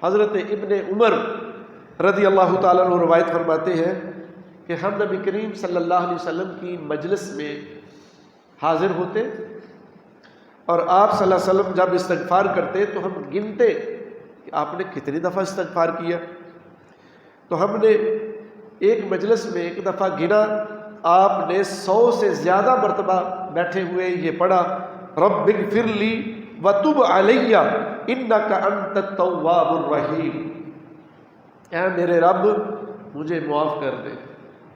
حضرت ابن عمر رضی اللہ تعالیٰ عنہ روایت فرماتے ہیں کہ ہم نبی کریم صلی اللہ علیہ وسلم کی مجلس میں حاضر ہوتے اور آپ صلی اللہ علیہ وسلم جب استغفار کرتے تو ہم گنتے کہ آپ نے کتنی دفعہ استغفار کیا. تو ہم نے ایک مجلس میں ایک دفعہ گنا، آپ نے 100 سے زیادہ مرتبہ بیٹھے ہوئے یہ پڑھا، رب اغفر لی وتب علی انک انت التواب الرحیم. اے میرے رب مجھے معاف کر دے،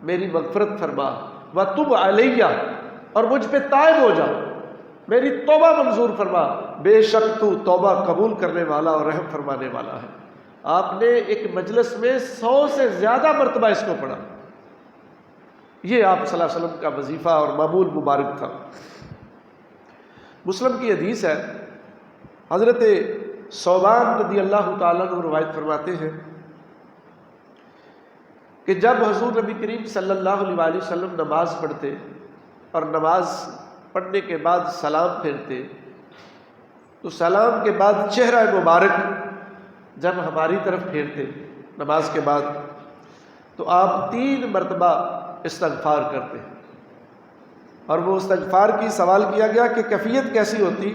میری مغفرت فرما، وتب علی اور مجھ پہ تائب ہو جا، میری توبہ منظور فرما، بے شک تو توبہ قبول کرنے والا اور رحم فرمانے والا ہے. آپ نے ایک مجلس میں 100 سے زیادہ مرتبہ اس کو پڑھا. یہ آپ صلی اللہ علیہ وسلم کا وظیفہ اور معمول مبارک تھا. مسلم کی حدیث ہے، حضرت ثوبان رضی اللہ تعالیٰ عنہ روایت فرماتے ہیں کہ جب حضور نبی کریم صلی اللہ علیہ وسلم نماز پڑھتے اور نماز پڑھنے کے بعد سلام پھیرتے تو سلام کے بعد چہرہ مبارک جب ہماری طرف پھیرتے نماز کے بعد تو آپ 3 مرتبہ استغفار کرتے. اور وہ استغفار کی سوال کیا گیا کہ کیفیت کیسی ہوتی،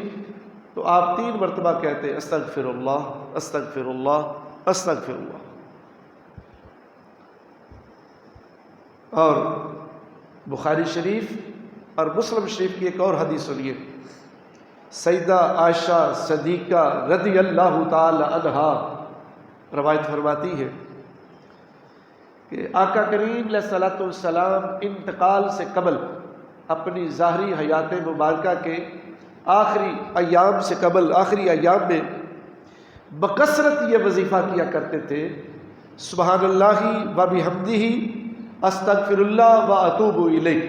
تو آپ 3 مرتبہ کہتے استغفر اللہ استغفر اللہ استغفر اللہ. اور بخاری شریف اور مسلم شریف کی ایک اور حدیث سنیے. سیدہ عائشہ صدیقہ رضی اللہ تعالی عنہا روایت فرماتی ہے کہ آقا کریم علیہ الصلوۃ والسلام انتقال سے قبل اپنی ظاہری حیات مبارکہ کے آخری ایام سے قبل آخری ایام میں بکثرت یہ وظیفہ کیا کرتے تھے، سبحان اللہ و بحمدہ استغفر اللہ و اتوب الیہ،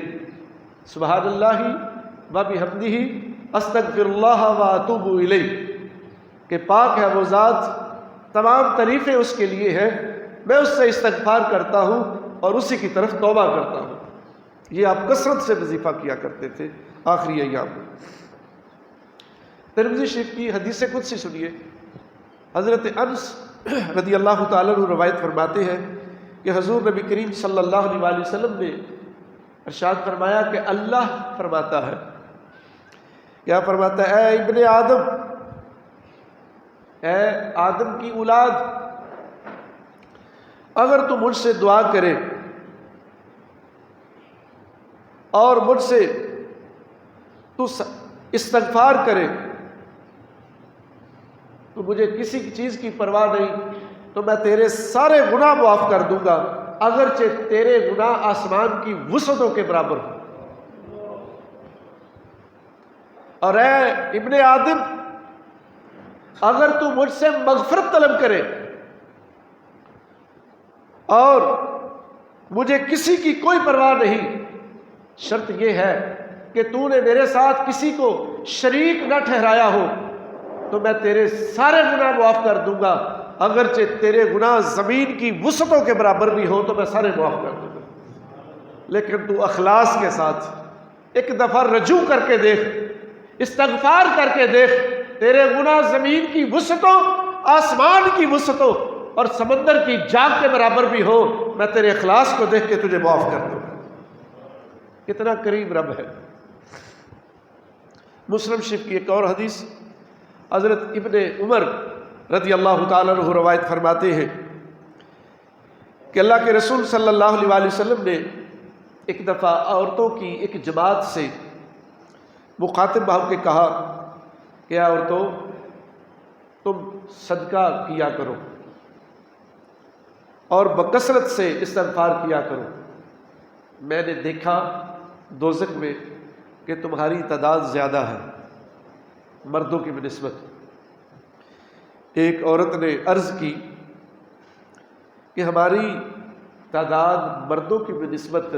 سبحان اللہ و بحمدہ استغفر اللہ و اتوب الیہ، کہ پاک ہے وہ ذات، تمام تعریفیں اس کے لیے ہیں، میں اس سے استغفار کرتا ہوں اور اسی کی طرف توبہ کرتا ہوں. یہ آپ کثرت سے وظیفہ کیا کرتے تھے آخری ایام میں. ترمذی شریف کی حدیث قدسی سنیے. حضرت انس رضی اللہ تعالیٰ عنہ روایت فرماتے ہیں کہ حضور نبی کریم صلی اللہ علیہ وسلم نے ارشاد فرمایا کہ اللہ فرماتا ہے، کیا فرماتا ہے؟ اے ابن آدم، اے آدم کی اولاد، اگر تو مجھ سے دعا کرے اور مجھ سے تو استغفار کرے تو مجھے کسی چیز کی پرواہ نہیں، تو میں تیرے سارے گناہ معاف کر دوں گا، اگرچہ تیرے گناہ آسمان کی وسعتوں کے برابر ہوں. اور اے ابن آدم، اگر تو مجھ سے مغفرت طلب کرے اور مجھے کسی کی کوئی پرواہ نہیں، شرط یہ ہے کہ تو نے میرے ساتھ کسی کو شریک نہ ٹھہرایا ہو، تو میں تیرے سارے گناہ معاف کر دوں گا، اگرچہ تیرے گناہ زمین کی وسعتوں کے برابر بھی ہو تو میں سارے معاف کر دوں گا. لیکن تو اخلاص کے ساتھ ایک دفعہ رجوع کر کے دیکھ، استغفار کر کے دیکھ، تیرے گناہ زمین کی وسعتوں، آسمان کی وسعتوں اور سمندر کی جاگ کے برابر بھی ہو، میں تیرے اخلاص کو دیکھ کے تجھے معاف کر دوں گا. کتنا قریب رب ہے. مسلم شریف کی ایک اور حدیث، حضرت ابن عمر رضی اللہ تعالیٰ عنہ روایت فرماتے ہیں کہ اللہ کے رسول صلی اللہ علیہ وسلم نے ایک دفعہ عورتوں کی ایک جماعت سے مخاطب ہو کے کہا کہ عورتوں، تم صدقہ کیا کرو اور بکثرت سے استغفار کیا کرو. میں نے دیکھا دوزخ میں کہ تمہاری تعداد زیادہ ہے مردوں کی بنسبت. ایک عورت نے عرض کی کہ ہماری تعداد مردوں کی بنسبت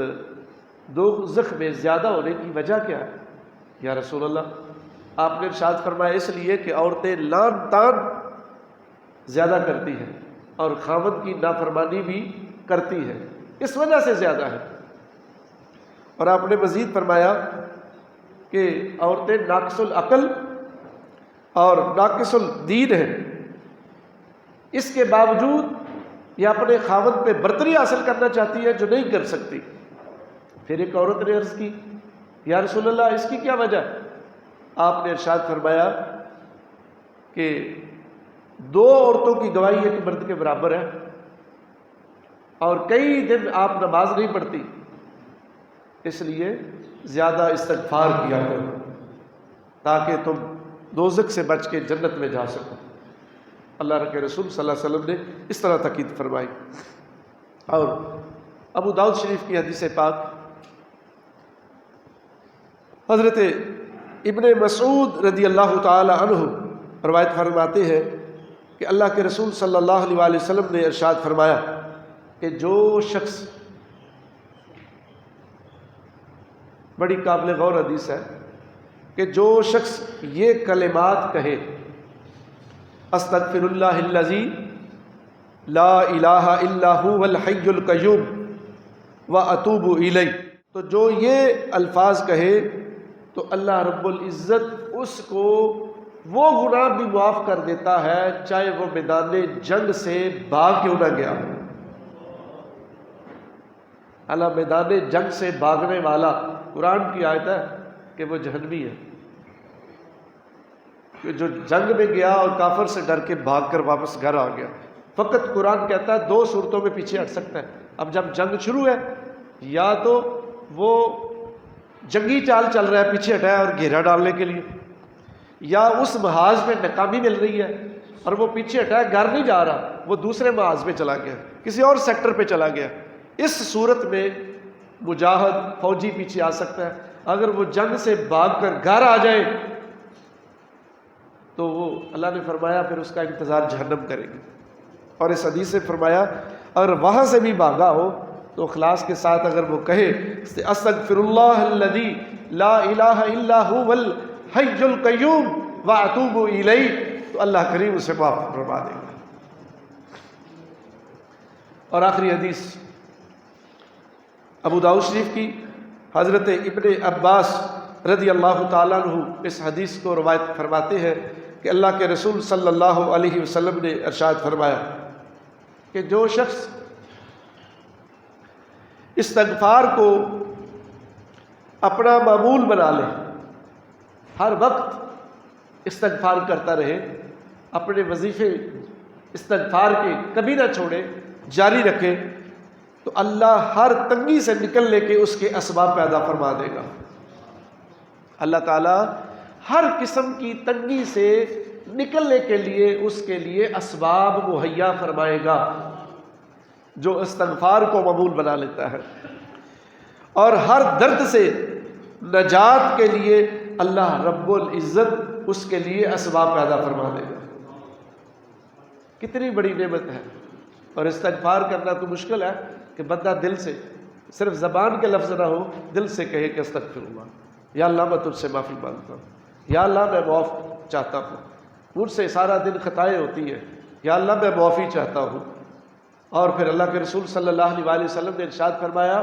دوزخ میں زیادہ ہونے کی وجہ کیا ہے یا رسول اللہ؟ آپ نے ارشاد فرمایا اس لیے کہ عورتیں لان تان زیادہ کرتی ہیں اور خاوند کی نافرمانی بھی کرتی ہیں، اس وجہ سے زیادہ ہے. اور آپ نے مزید فرمایا کہ عورتیں ناقص العقل اور ناقص الدین ہیں، اس کے باوجود یہ اپنے خاوند پہ برتری حاصل کرنا چاہتی ہے جو نہیں کر سکتی۔ پھر ایک عورت نے عرض کی یا رسول اللہ اس کی کیا وجہ ہے؟ آپ نے ارشاد فرمایا کہ 2 عورتوں کی گواہی ایک مرد کے برابر ہے، اور کئی دن آپ نماز نہیں پڑھتی، اس لیے زیادہ استغفار کیا کرو تاکہ تم دوزخ سے بچ کے جنت میں جا سکو۔ اللہ کے رسول صلی اللہ علیہ وسلم نے اس طرح تاکید فرمائی۔ اور ابو داؤد شریف کی حدیث پاک حضرت ابن مسعود رضی اللہ تعالی عنہ روایت فرماتے ہیں کہ اللہ کے رسول صلی اللہ علیہ وسلم نے ارشاد فرمایا کہ جو شخص، بڑی قابل غور حدیث ہے، کہ جو شخص یہ کلمات کہے استغفر اللہ الذی لا الہ الا هو الحی القیوم واتوب الیہ، تو جو یہ الفاظ کہے تو اللہ رب العزت اس کو وہ گناہ بھی معاف کر دیتا ہے چاہے وہ میدان جنگ سے بھاگ کیوں نہ گیا۔ اللہ میدان جنگ سے بھاگنے والا، قرآن کی آیت ہے کہ وہ جہنمی ہے، کہ جو جنگ میں گیا اور کافر سے ڈر کے بھاگ کر واپس گھر آ گیا۔ فقط قرآن کہتا ہے 2 صورتوں میں پیچھے ہٹ سکتا ہے۔ اب جب جنگ شروع ہے، یا تو وہ جنگی چال چل رہا ہے، پیچھے ہٹا ہے اور گھیرا ڈالنے کے لیے، یا اس محاذ میں ناکامی مل رہی ہے اور وہ پیچھے ہٹا ہے، گھر نہیں جا رہا، وہ دوسرے محاذ میں چلا گیا، کسی اور سیکٹر پہ چلا گیا۔ اس صورت میں مجاہد فوجی پیچھے آ سکتا ہے۔ اگر وہ جنگ سے بھاگ کر گھر آ جائے تو وہ اللہ نے فرمایا پھر اس کا انتظار جہنم کرے گی۔ اور اس حدیث سے فرمایا اگر وہاں سے بھی بھاگا ہو تو اخلاص کے ساتھ اگر وہ کہے استغفر اللہ الذی لا الہ الا هو الحی القیوم واتوب الیہ، تو اللہ کریم اسے معاف فرما دے گا۔ اور آخری حدیث ابو داؤد شریف کی، حضرت ابن عباس رضی اللہ تعالیٰ عنہ اس حدیث کو روایت فرماتے ہیں کہ اللہ کے رسول صلی اللہ علیہ وسلم نے ارشاد فرمایا کہ جو شخص استغفار کو اپنا معمول بنا لے، ہر وقت استغفار کرتا رہے، اپنے وظیفے استغفار کے کبھی نہ چھوڑے، جاری رکھے، تو اللہ ہر تنگی سے نکلنے کے اس کے اسباب پیدا فرما دے گا۔ اللہ تعالیٰ ہر قسم کی تنگی سے نکلنے کے لیے اس کے لیے اسباب مہیا فرمائے گا جو استغفار کو معمول بنا لیتا ہے، اور ہر درد سے نجات کے لیے اللہ رب العزت اس کے لیے اسباب پیدا فرما دے گا۔ کتنی بڑی نعمت ہے۔ اور استغفار کرنا تو مشکل ہے کہ بندہ دل سے، صرف زبان کے لفظ نہ ہو، دل سے کہے کہ استغفر اللہ، یا اللہ میں تجھ سے معافی مانگتا ہوں، یا اللہ میں معاف چاہتا ہوں، مجھ سے سارا دن خطائیں ہوتی ہیں، یا اللہ میں معافی چاہتا ہوں۔ اور پھر اللہ کے رسول صلی اللہ علیہ وسلم نے ارشاد فرمایا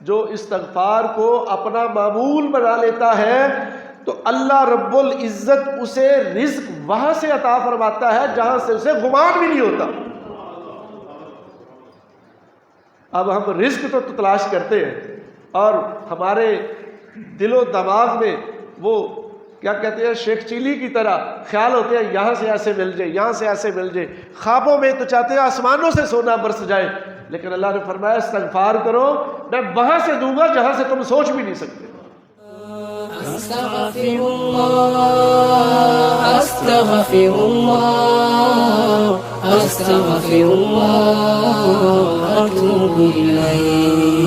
جو استغفار کو اپنا معمول بنا لیتا ہے تو اللہ رب العزت اسے رزق وہاں سے عطا فرماتا ہے جہاں سے اسے گمان بھی نہیں ہوتا۔ اب ہم رزق تو تلاش کرتے ہیں اور ہمارے دل و دماغ میں وہ کیا کہتے ہیں شیخ چیلی کی طرح خیال ہوتے ہیں یہاں سے ایسے مل جائے، یہاں سے ایسے مل جائے، خوابوں میں تو چاہتے ہیں آسمانوں سے سونا برس جائے، لیکن اللہ نے فرمایا استغفار کرو میں وہاں سے دوں گا جہاں سے تم سوچ بھی نہیں سکتے۔ استغفر اللہ استغفر اللہ استغفر اللہ اتوب الیہ۔